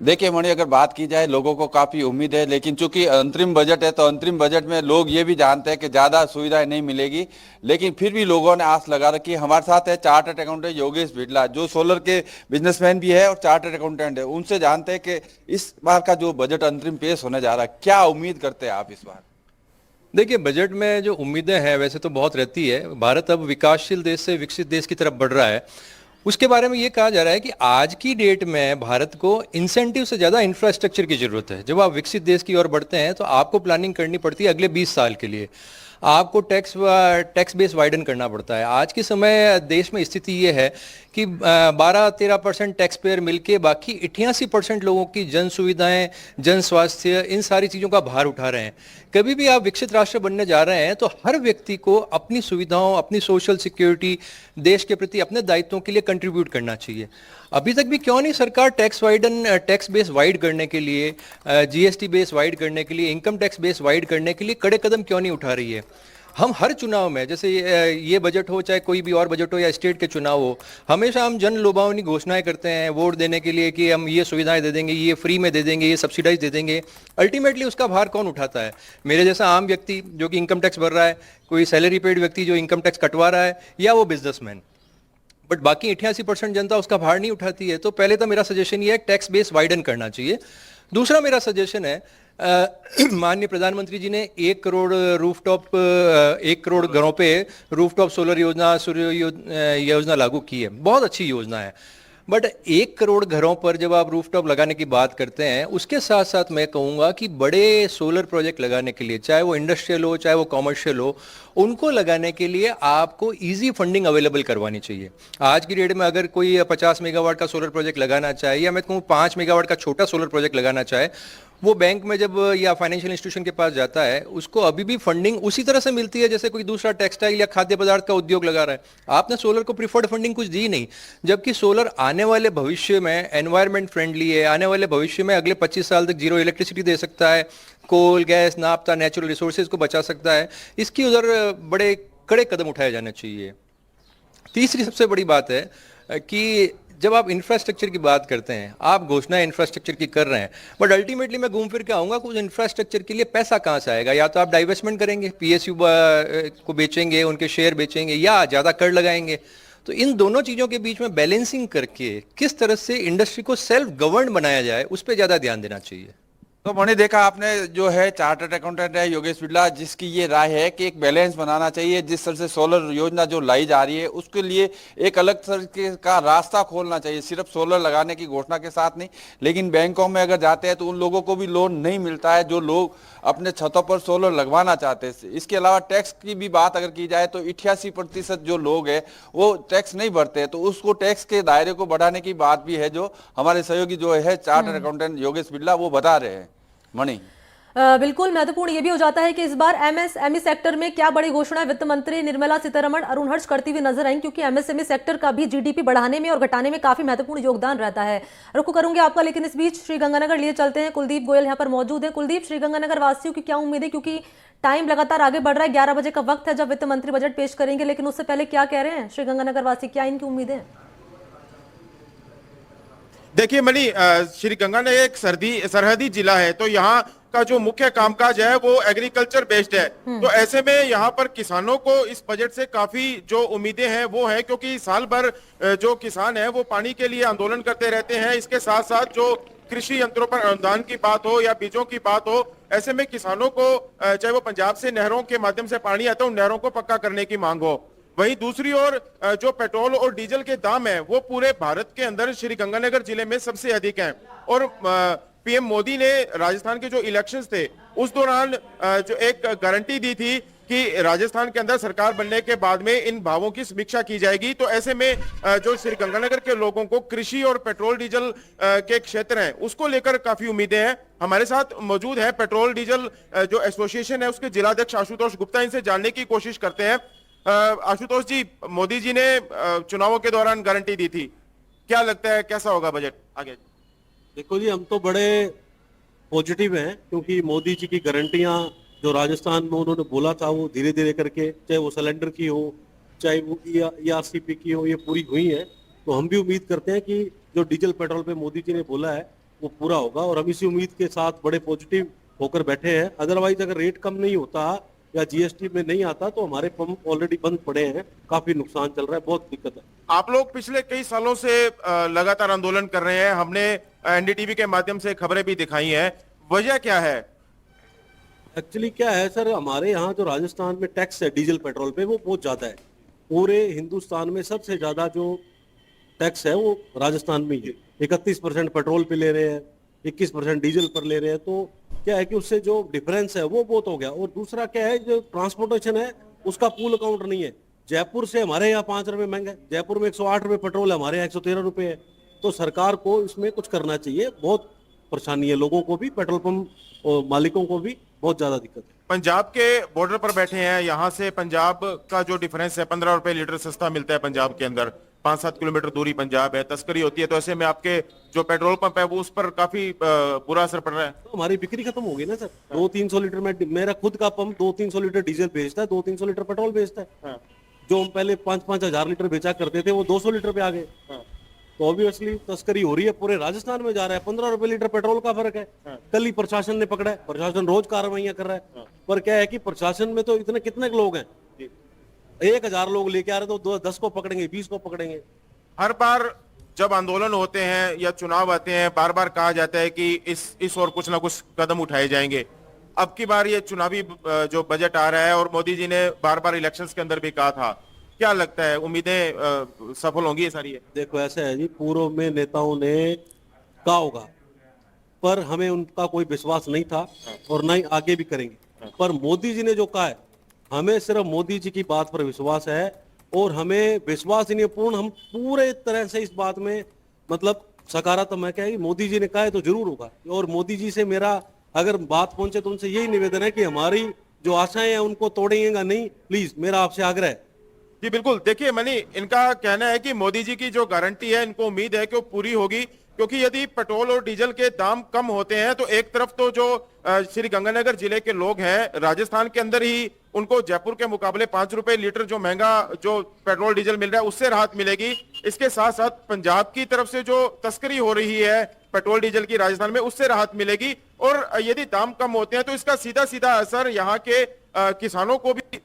देखिए मणि, अगर बात की जाए लोगों को काफी उम्मीद है, लेकिन चूंकि अंतरिम बजट है तो अंतरिम बजट में लोग ये भी जानते हैं कि ज्यादा सुविधाएं नहीं मिलेगी। लेकिन फिर भी लोगों ने आस लगा रखी है। हमारे साथ है चार्टर्ड अकाउंटेंट योगेश बिड़ला, जो सोलर के बिजनेसमैन भी है और चार्टर्ड अकाउंटेंट है। उनसे जानते हैं कि इस बार का जो बजट अंतरिम पेश होने जा रहा है, क्या उम्मीद करते हैं आप इस बार? देखिए, बजट में जो उम्मीदें हैं वैसे तो बहुत रहती है। भारत अब विकासशील देश से विकसित देश की तरफ बढ़ रहा है। उसके बारे में ये कहा जा रहा है कि आज की डेट में भारत को इंसेंटिव से ज़्यादा इंफ्रास्ट्रक्चर की ज़रूरत है। जब आप विकसित देश की ओर बढ़ते हैं तो आपको प्लानिंग करनी पड़ती है अगले 20 साल के लिए। आपको टैक्स बेस वाइडन करना पड़ता है। आज के समय देश में स्थिति ये है कि 12-13% टैक्स पेयर मिलके बाकी 88% लोगों की जन सुविधाएं, जन स्वास्थ्य, इन सारी चीज़ों का भार उठा रहे हैं। कभी भी आप विकसित राष्ट्र बनने जा रहे हैं तो हर व्यक्ति को अपनी सुविधाओं, अपनी सोशल सिक्योरिटी, देश के प्रति अपने दायित्वों के लिए कंट्रीब्यूट करना चाहिए। अभी तक भी क्यों नहीं सरकार टैक्स बेस वाइड करने के लिए, जीएसटी बेस वाइड करने के लिए, इनकम टैक्स बेस वाइड करने के लिए कड़े कदम क्यों नहीं उठा रही है? हम हर चुनाव में, जैसे ये बजट हो चाहे कोई भी और बजट हो या स्टेट के चुनाव हो, हमेशा हम जन लुभावनी घोषणाएं करते हैं वोट देने के लिए कि हम ये सुविधाएं दे देंगे, ये फ्री में दे देंगे, ये सब्सिडाइज दे देंगे। अल्टीमेटली उसका भार कौन उठाता है? मेरे जैसा आम व्यक्ति जो कि इनकम टैक्स भर रहा है, कोई सैलरी पेड व्यक्ति जो इनकम टैक्स कटवा रहा है, या वो बिजनेसमैन। बट बाकी 88% जनता उसका भार नहीं उठाती है। तो पहले तो मेरा सजेशन ये है, टैक्स बेस वाइडन करना चाहिए। दूसरा मेरा सजेशन है, माननीय प्रधानमंत्री जी ने 1 करोड़ घरों पे रूफटॉप सोलर योजना, योजना लागू की है। बहुत अच्छी योजना है। बट 1 करोड़ घरों पर जब आप रूफटॉप लगाने की बात करते हैं, उसके साथ साथ मैं कहूंगा कि बड़े सोलर प्रोजेक्ट लगाने के लिए, चाहे वो इंडस्ट्रियल हो चाहे वो कॉमर्शियल हो, उनको लगाने के लिए आपको इजी फंडिंग अवेलेबल करवानी चाहिए। आज की डेट में अगर कोई 50 मेगावाट का सोलर प्रोजेक्ट लगाना चाहे, या मैं कहूँ 5 मेगावाट का छोटा सोलर प्रोजेक्ट लगाना चाहे, वो बैंक में जब या फाइनेंशियल इंस्टीट्यूशन के पास जाता है, उसको अभी भी फंडिंग उसी तरह से मिलती है जैसे कोई दूसरा टेक्सटाइल या खाद्य पदार्थ का उद्योग लगा रहा है। आपने सोलर को प्रिफर्ड फंडिंग कुछ दी नहीं, जबकि सोलर आने वाले भविष्य में एनवायरमेंट फ्रेंडली है। आने वाले भविष्य में अगले 25 साल तक जीरो इलेक्ट्रिसिटी दे सकता है, कोल, गैस, नाफ्ता, नेचुरल रिसोर्सेज को बचा सकता है। इसकी उधर बड़े कड़े कदम उठाए जाने चाहिए। तीसरी सबसे बड़ी बात है कि जब आप इंफ्रास्ट्रक्चर की बात करते हैं, आप घोषणाएं इंफ्रास्ट्रक्चर की कर रहे हैं, बट अल्टीमेटली मैं घूम फिर के आऊंगा कि उस इंफ्रास्ट्रक्चर के लिए पैसा कहां से आएगा? या तो आप डाइवेस्टमेंट करेंगे, पीएसयू को बेचेंगे, उनके शेयर बेचेंगे, या ज्यादा कर लगाएंगे। तो इन दोनों चीजों के बीच में बैलेंसिंग करके किस तरह से इंडस्ट्री को सेल्फ गवर्न बनाया जाए, उस पर ज्यादा ध्यान देना चाहिए। तो मणि, देखा आपने, जो है चार्टर्ड अकाउंटेंट है योगेश बिड़ला, जिसकी ये राय है कि एक बैलेंस बनाना चाहिए। जिस तरह से सोलर योजना जो लाई जा रही है, उसके लिए एक अलग तरीके का रास्ता खोलना चाहिए, सिर्फ सोलर लगाने की घोषणा के साथ नहीं। लेकिन बैंकों में अगर जाते हैं तो उन लोगों को भी लोन नहीं मिलता है जो लोग अपने छतों पर सोलर लगवाना चाहते हैं। इसके अलावा टैक्स की भी बात अगर की जाए तो 88% जो लोग हैं वो टैक्स नहीं भरते हैं, तो उसको टैक्स के दायरे को बढ़ाने की बात भी है, जो हमारे सहयोगी जो है चार्टर्ड अकाउंटेंट योगेश बिड़ला वो बता रहे हैं। मणि, बिल्कुल महत्वपूर्ण ये भी हो जाता है कि इस बार एमएसएमई सेक्टर में क्या बड़ी घोषणा वित्त मंत्री निर्मला सीतारमण अरुण हर्ष करती हुई नजर आई, क्योंकि एमएसएमई सेक्टर का भी जीडीपी बढ़ाने में और घटाने में काफी महत्वपूर्ण योगदान रहता है। रुको करूंगे आपका, लेकिन इस बीच श्रीगंगानगर लिए चलते हैं। कुलदीप गोयल यहाँ पर मौजूद है। कुलदीप, श्रीगंगानगर वासियों की क्या उम्मीद है, क्योंकि टाइम लगातार आगे बढ़ रहा है, 11 बजे का वक्त है जब वित्त मंत्री बजट पेश करेंगे, लेकिन उससे पहले क्या कह रहे हैं श्रीगंगानगर वासी, क्या इनकी उम्मीदें? देखिए मणि, श्री गंगानगर एक सरहदी जिला है, तो यहाँ का जो मुख्य कामकाज है वो एग्रीकल्चर बेस्ड है। तो ऐसे में यहाँ पर किसानों को इस बजट से काफी जो उम्मीदें हैं वो है, क्योंकि साल भर जो किसान है वो पानी के लिए आंदोलन करते रहते हैं। इसके साथ साथ जो कृषि यंत्रों पर अनुदान की बात हो या बीजों की बात हो, ऐसे में किसानों को चाहे वो पंजाब से नहरों के माध्यम से पानी आता है, उन नहरों को पक्का करने की मांग हो। वहीं दूसरी ओर जो पेट्रोल और डीजल के दाम है वो पूरे भारत के अंदर श्री गंगानगर जिले में सबसे अधिक हैं। और पीएम मोदी ने राजस्थान के जो इलेक्शंस थे उस दौरान जो एक गारंटी दी थी कि राजस्थान के अंदर सरकार बनने के बाद में इन भावों की समीक्षा की जाएगी। तो ऐसे में जो श्री गंगानगर के लोगों को कृषि और पेट्रोल डीजल के क्षेत्र हैं उसको लेकर काफी उम्मीदें हैं। हमारे साथ मौजूद है पेट्रोल डीजल जो एसोसिएशन है उसके जिलाध्यक्ष आशुतोष गुप्ता, इनसे जानने की कोशिश करते हैं। आशुतोष जी, मोदी जी ने चुनावों के दौरान गारंटी दी थी, क्या लगता है कैसा होगा बजट आगे? देखो जी, हम तो बड़े पॉजिटिव हैं, क्योंकि मोदी जी की गारंटियां जो राजस्थान में उन्होंने बोला था वो धीरे धीरे करके, चाहे वो सिलेंडर की हो चाहे वो ईआरसीपी की हो, ये पूरी हुई है। तो हम भी उम्मीद करते हैं कि जो डीजल पेट्रोल पे मोदी जी ने बोला है वो पूरा होगा और हम इसी उम्मीद के साथ बड़े पॉजिटिव होकर बैठे हैं। अदरवाइज अगर रेट कम नहीं होता या जीएसटी में नहीं आता तो हमारे पंप ऑलरेडी बंद पड़े हैं, काफी नुकसान चल रहा है, बहुत दिक्कत है। आप लोग पिछले कई सालों से लगातार आंदोलन कर रहे हैं, हमने एनडीटीवी के माध्यम से खबरें भी दिखाई हैं, वजह क्या है? एक्चुअली क्या है सर, हमारे यहाँ जो राजस्थान में टैक्स है डीजल पेट्रोल पे वो बहुत ज्यादा है। पूरे हिंदुस्तान में सबसे ज्यादा जो टैक्स है वो राजस्थान में ही है। 31% पेट्रोल पे ले रहे हैं, 21% डीजल पर ले रहे हैं। तो क्या है कि उससे जो डिफरेंस है वो बहुत हो गया। और दूसरा क्या है, जो ट्रांसपोर्टेशन है उसका पूल अकाउंट नहीं है। जयपुर से हमारे यहाँ 5 रुपए महंगा है, जयपुर में 108 रुपए पेट्रोल है, हमारे यहाँ 113 रुपए है। तो सरकार को इसमें कुछ करना चाहिए, बहुत परेशानी है लोगों को भी, पेट्रोल पंप और मालिकों को भी बहुत ज्यादा दिक्कत है। पंजाब के बॉर्डर पर बैठे हैं, यहाँ से पंजाब का जो डिफरेंस है 15 रुपए लीटर सस्ता मिलता है पंजाब के अंदर, 5-7 किलोमीटर दूरी पंजाब है, तस्करी होती है। तो ऐसे में आपके जो पेट्रोल पंप है वो उस पर काफी बुरा असर पड़ रहा है। तो हमारी बिक्री खत्म हो गई ना सर। 200-300 लीटर में मेरा खुद का पंप 200-300 लीटर डीजल बेचता है, 200-300 लीटर पेट्रोल बेचता है। जो हम पहले 5-5 हजार लीटर बेचा करते थे वो 200 लीटर पे आ गए। तो ऑब्वियसली तस्करी हो रही है, पूरे राजस्थान में जा रहा है। 15 रुपए लीटर पेट्रोल का फर्क है। कल ही प्रशासन ने पकड़ा है, प्रशासन रोज कार्रवाइयां कर रहा है। पर क्या है कि प्रशासन में तो इतने कितने लोग हैं, 1000 लोग लेके आ रहे तो 10 को पकड़ेंगे, 20 को पकड़ेंगे। हर बार जब आंदोलन होते हैं या चुनाव आते हैं, बार बार कहा जाता है कि इस और कुछ ना कुछ कदम उठाए जाएंगे। अब की बार ये चुनावी जो बजट आ रहा है और मोदी जी ने बार बार इलेक्शंस के अंदर भी कहा था, क्या लगता है उम्मीदें सफल होंगी ये सारी? देखो ऐसा है जी, पूर्व में नेताओं ने कहा होगा पर हमें उनका कोई विश्वास नहीं था और ना ही आगे भी करेंगे। पर मोदी जी ने जो कहा है, हमें सिर्फ मोदी जी की बात पर विश्वास है और हमें विश्वास ही नहीं, पूर्ण हम पूरे तरह से इस बात में मतलब सकारात्मक है कि मोदी जी ने कहा है तो जरूर होगा। और मोदी जी से मेरा अगर बात पहुंचे तो उनसे यही निवेदन है कि हमारी जो आशाएं हैं उनको तोड़ेंगे नहीं, प्लीज मेरा आपसे आग्रह है। जी बिल्कुल, देखिए मनी, इनका कहना है कि मोदी जी की जो गारंटी है इनको उम्मीद है कि वो पूरी होगी, क्योंकि यदि पेट्रोल और डीजल के दाम कम होते हैं तो एक तरफ तो जो श्री गंगानगर जिले के लोग हैं राजस्थान के अंदर ही, उनको जयपुर के मुकाबले 5 रुपए लीटर जो महंगा जो पेट्रोल डीजल मिल रहा है उससे राहत मिलेगी। इसके साथ साथ पंजाब की तरफ से जो तस्करी हो रही है पेट्रोल डीजल की राजस्थान में उससे राहत मिलेगी। और यदि दाम कम होते हैं तो इसका सीधा सीधा असर यहाँ के किसानों को भी